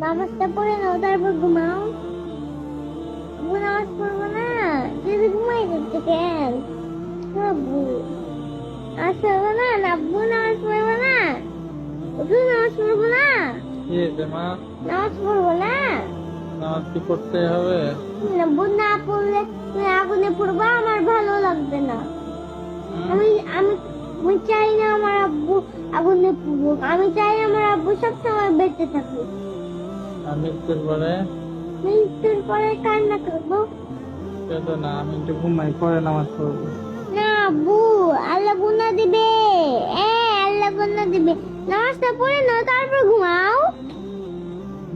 নামাজটা পড়ে নাও তারপর ঘুমাও। আব্বু নামাজ পড়বো না, যদি ঘুমাই যাচ্ছে কেন? আব্বু নামাজ পড়বো না, আব্বু নামাজ পড়বো না, তুই নামাজ পড়বো না, কি হয়েছে মা? নামাজ পড়বো না। নামাজ কি পড়তে হবে? আব্বু না পড়লে তুমি আগুনে পড়বো, আমার ভালো লাগবে না। আমি আমি আমি চাই না আমার আব্বু আগুনে পড়ুক, আমি চাই আমার আব্বু সবসময় বেঁচে থাকুক। আমি একটু পরে মৃত্যুর পরে কান্না করবো কেঁদো না, আমি একটু ঘুমাই, পরে নামাজ পড়বো। না আব্বু, আল্লাহ গুনাহ দিবে। আল্লাহ গুনাহ দিবে। নামাজটা পড়ে নাও তারপর ঘুমাও।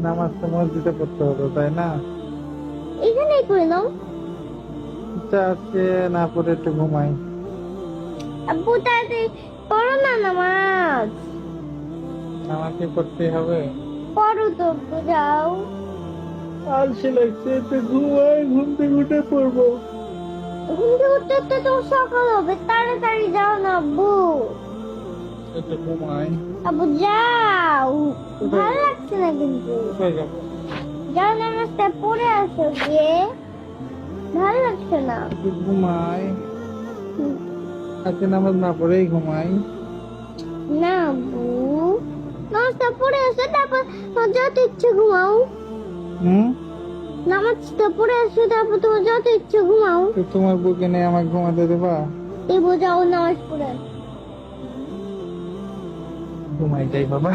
নামাজ তো মসজিদে পড়তে হতো, তাই না? এখানেই করে নাও। ইচ্ছা আজকে না পড়ে একটু ঘুমাই। আব্বু তাড়াতাড়ি পড়ো না নামাজ। নামাজ কি পড়তে হবে? পড়ো তো আব্বু, যাও। আলসে লাগছে, একটু ঘুমাই, ঘুম থেকে উঠে পড়বো। ঘুম থেকে উঠতে উঠতে তো সকাল হবে, তাড়াতাড়ি যাও না আব্বু। একটু ঘুমাই। আব্বু যাও, ভালো লাগছে না কিন্তু। কোথায় যাবো? যাও, নামাজটা পড়ে আসো গিয়ে, ভালো লাগছে না। একটু ঘুমাই, আজকে নামাজ না পড়েই ঘুমাই। না আব্বু, নামাজটা পড়ে আসো তারপর তোমার যত ইচ্ছে ঘুমাও। হুম? নামাজটা পড়ে আসো তারপর তোমার যত ইচ্ছে ঘুমাও। তো তোমার বুকে নিয়ে আমাকে ঘুমাতে দেবা? এবার যাও নামাজ পড়ে আসো। ঘুমাই যাই বাবা।